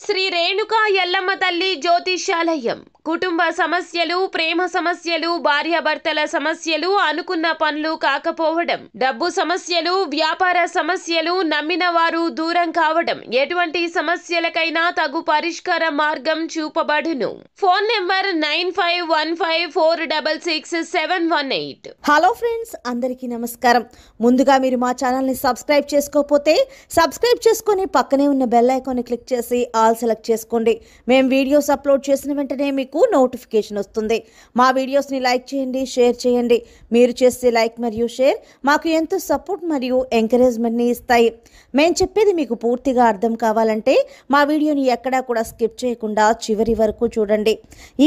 శ్రీ రేణుకా ఎల్లమ్మ తల్లి జ్యోతిష్యాలయం కుటుంబ సమస్యలు, ప్రేమ సమస్యలు, భార్యాభర్తల సమస్యలు, అనుకున్న పనులు కాకపోవడం, డబ్బు సమస్యలు, వ్యాపార సమస్యలు, నమ్మిన వారు దూరం కావడం, ఎటువంటి సమస్యలకైనా తగు పరిష్కార మార్గం చూపబడును. Phone number 9515466718. హలో ఫ్రెండ్స్, అందరికీ నమస్కారం. ముందుగా మీరు మా ఛానల్ని సబ్స్క్రైబ్ చేసుకోకపోతే సబ్స్క్రైబ్ చేసుకొని పక్కనే ఉన్న బెల్ ఐకాన్ని క్లిక్ చేసి ఆల్ సెలెక్ట్ చేసుకోండి. మేము వీడియోస్ అప్లోడ్ చేసిన వెంటనే మీకు నోటిఫికేషన్ వస్తుంది. మా వీడియోస్ని లైక్ చేయండి, షేర్ చేయండి. మీరు చేసే లైక్ మరియు షేర్ మాకు ఎంతో సపోర్ట్ మరియు ఎంకరేజ్మెంట్ని ఇస్తాయి. మేము చెప్పేది మీకు పూర్తిగా అర్థం కావాలంటే మా వీడియోని ఎక్కడా కూడా స్కిప్ చేయకుండా చివరి వరకు చూడండి.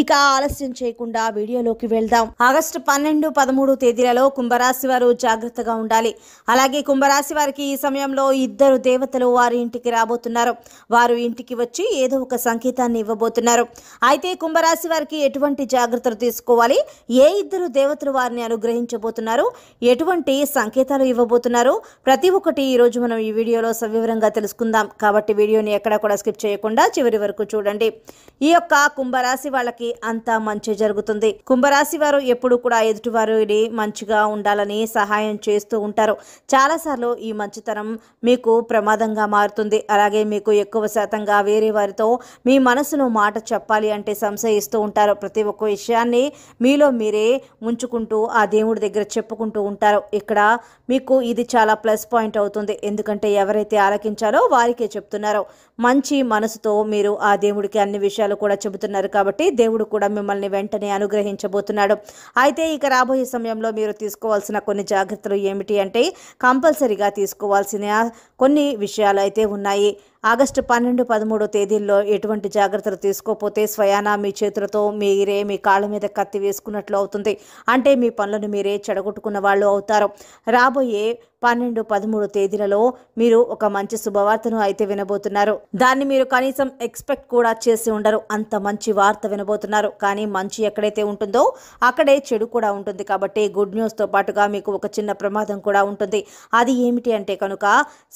ఇక ఆలస్యం చేయకుండా వీడియోలోకి వెళ్దాం. ఆగస్టు 12, 13 తేదీలలో కుంభరాశి వారు జాగ్రత్తగా ఉండాలి. అలాగే కుంభరాశి వారికి ఈ సమయంలో ఇద్దరు దేవతలు వారి ఇంటికి రాబోతున్నారు. వారు ఇంటికి వచ్చి ఏదో ఒక సంకేతాన్ని ఇవ్వబోతున్నారు. అయితే కుంభరాశి వారికి ఎటువంటి జాగ్రత్తలు తీసుకోవాలి, ఏ ఇద్దరు దేవతలు వారిని అనుగ్రహించబోతున్నారు, ఎటువంటి సంకేతాలు ఇవ్వబోతున్నారు, ప్రతి ఒక్కటి ఈ రోజు మనం ఈ వీడియోలో సవివరంగా తెలుసుకుందాం. కాబట్టి వీడియోని ఎక్కడా కూడా స్కిప్ చేయకుండా చివరి వరకు చూడండి. ఈ యొక్క కుంభరాశి వాళ్ళకి అంతా మంచి జరుగుతుంది. కుంభరాశి వారు ఎప్పుడు కూడా ఎదుటివారిని మంచిగా ఉండాలని సహాయం చేస్తూ ఉంటారు. చాలాసార్లు ఈ మంచితనం మీకు ప్రమాదంగా మారుతుంది. అలాగే మీకు ఎక్కువ శాతంగా వేరే వారితో మీ మనసులో మాట చెప్పాలి అంటే సంశయిస్తూ ఉంటారు. ప్రతి ఒక్క విషయాన్ని మీలో మీరే ఉంచుకుంటూ ఆ దేవుడి దగ్గర చెప్పుకుంటూ ఉంటారు. ఇక్కడ మీకు ఇది చాలా ప్లస్ పాయింట్ అవుతుంది. ఎందుకంటే ఎవరైతే ఆలకించాలో వారికే చెప్తున్నారో, మంచి మనసుతో మీరు ఆ దేవుడికి అన్ని విషయాలు కూడా చెబుతున్నారు. కాబట్టి దేవుడు కూడా మిమ్మల్ని వెంటనే అనుగ్రహించబోతున్నాడు. అయితే ఇక రాబోయే సమయంలో మీరు తీసుకోవాల్సిన కొన్ని జాగ్రత్తలు ఏమిటి అంటే, కంపల్సరీగా తీసుకోవాల్సిన కొన్ని విషయాలు అయితే ఉన్నాయి. ఆగస్టు 12, 13 తేదీల్లో ఎటువంటి జాగ్రత్తలు తీసుకోకపోతే స్వయానా మీ చేతులతో మీరే మీ కాళ్ళ మీద కత్తి వేసుకున్నట్లు అవుతుంది. అంటే మీ పనులను మీరే చెడగొట్టుకున్న వాళ్ళు అవుతారు. రాబోయే 12, 13 తేదీలలో మీరు ఒక మంచి శుభవార్తను అయితే వినబోతున్నారు. దాన్ని మీరు కనీసం ఎక్స్పెక్ట్ కూడా చేసి ఉండరు. అంత మంచి వార్త వినబోతున్నారు. కానీ మంచి ఎక్కడైతే ఉంటుందో అక్కడే చెడు కూడా ఉంటుంది. కాబట్టి గుడ్ న్యూస్తో పాటుగా మీకు ఒక చిన్న ప్రమాదం కూడా ఉంటుంది. అది ఏమిటి అంటే కనుక,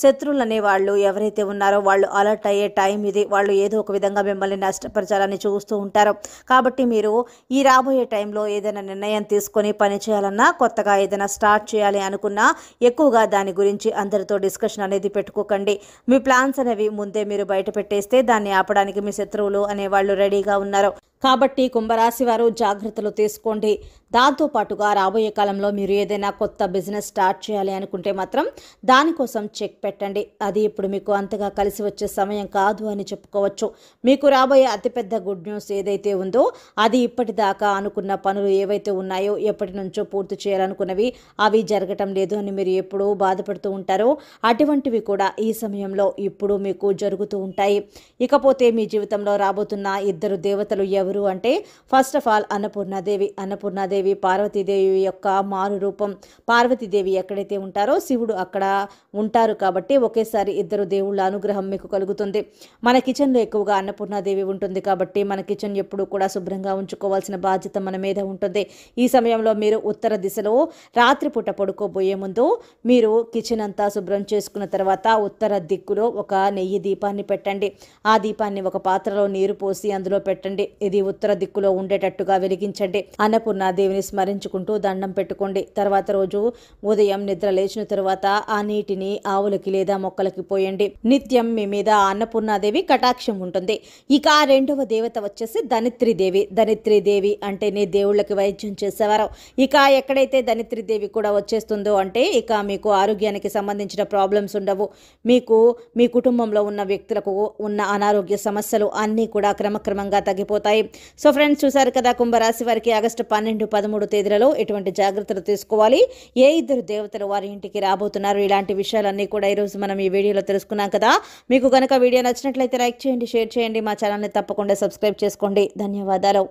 శత్రువులు అనే వాళ్ళు ఎవరైతే ఉన్నారో వాళ్ళు అలర్ట్ అయ్యే టైం ఇది. వాళ్ళు ఏదో ఒక విధంగా మిమ్మల్ని నష్టపరచాలని చూస్తూ ఉంటారు. కాబట్టి మీరు ఈ రాబోయే టైంలో ఏదైనా నిర్ణయం తీసుకొని పని చేయాలన్నా, కొత్తగా ఏదైనా స్టార్ట్ చేయాలి అనుకున్నా ఎక్కువగా దాని గురించి అందరితో డిస్కషన్ అనేది పెట్టుకోకండి. మీ ప్లాన్స్ అనేవి ముందే మీరు బయట పెట్టేస్తే దాన్ని ఆపడానికి మీ శత్రువులు అనేవాళ్ళు రెడీగా ఉన్నారు. కాబట్టి కుంభరాశి వారు జాగ్రత్తలు తీసుకోండి. దాంతోపాటుగా రాబోయే కాలంలో మీరు ఏదైనా కొత్త బిజినెస్ స్టార్ట్ చేయాలి అనుకుంటే మాత్రం దానికోసం చెక్ పెట్టండి. అది ఇప్పుడు మీకు అంతగా కలిసి వచ్చే సమయం కాదు అని చెప్పుకోవచ్చు. మీకు రాబోయే అతిపెద్ద గుడ్ న్యూస్ ఏదైతే ఉందో అది ఇప్పటిదాకా అనుకున్న పనులు ఏవైతే ఉన్నాయో, ఎప్పటి నుంచో పూర్తి చేయాలనుకున్నవి అవి జరగటం లేదు అని మీరు ఎప్పుడూ బాధపడుతూ ఉంటారో అటువంటివి కూడా ఈ సమయంలో ఇప్పుడు మీకు జరుగుతూ ఉంటాయి. ఇకపోతే మీ జీవితంలో రాబోతున్న ఇద్దరు దేవతలు ఎవరు అంటే, first of all Annapurnadevi Parvatidevi యొక్క మారు రూపం. పార్వతీదేవి ఎక్కడైతే ఉంటారో శివుడు అక్కడ ఉంటారు. కాబట్టి ఒకేసారి ఇద్దరు దేవుళ్ళ అనుగ్రహం మీకు కలుగుతుంది. మన కిచెన్లో ఎక్కువగా అన్నపూర్ణాదేవి ఉంటుంది. కాబట్టి మన కిచెన్ ఎప్పుడు కూడా శుభ్రంగా ఉంచుకోవాల్సిన బాధ్యత మన మీద ఉంటుంది. ఈ సమయంలో మీరు ఉత్తర దిశలో రాత్రిపూట పడుకోబోయే ముందు మీరు కిచెన్ అంతా శుభ్రం చేసుకున్న తర్వాత ఉత్తర దిక్కులో ఒక నెయ్యి దీపాన్ని పెట్టండి. ఆ దీపాన్ని ఒక పాత్రలో నీరు పోసి అందులో పెట్టండి. ఇది ఉత్తర దిక్కులో ఉండేటట్టుగా వెలిగించండి. అన్నపూర్ణాదేవిని స్మరించుకుంటూ దండం పెట్టుకోండి. తర్వాత రోజు ఉదయం నిద్ర లేచిన తరువాత ఆ నీటిని ఆవులకి లేదా మొక్కలకి పోయండి. నిత్యం మీ మీద అన్నపూర్ణాదేవి కటాక్షం ఉంటుంది. ఇక రెండవ దేవత వచ్చేసి ధనిత్రీదేవి. ధనిత్రీదేవి అంటేనే దేవుళ్ళకి వైద్యం చేసేవారు. ఇక ఎక్కడైతే ధనిత్రీదేవి కూడా వచ్చేస్తుందో అంటే ఇక మీకు ఆరోగ్యానికి సంబంధించిన ప్రాబ్లమ్స్ ఉండవు. మీకు మీ కుటుంబంలో ఉన్న వ్యక్తులకు ఉన్న అనారోగ్య సమస్యలు అన్నీ కూడా క్రమక్రమంగా తగ్గిపోతాయి. సో ఫ్రెండ్స్, చూసారు కదా కుంభరాశి వారికి ఆగస్టు 12, 13 తేదీలలో ఎటువంటి జాగ్రత్తలు తీసుకోవాలి, ఏ ఇద్దరు దేవతలు వారి ఇంటికి రాబోతున్నారు, ఇలాంటి విషయాలన్నీ కూడా ఈరోజు మనం ఈ వీడియోలో తెలుసుకున్నాం కదా. మీకు కనుక వీడియో నచ్చినట్లయితే లైక్ చేయండి, షేర్ చేయండి. మా ఛానల్ని తప్పకుండా సబ్స్క్రైబ్ చేసుకోండి. ధన్యవాదాలు.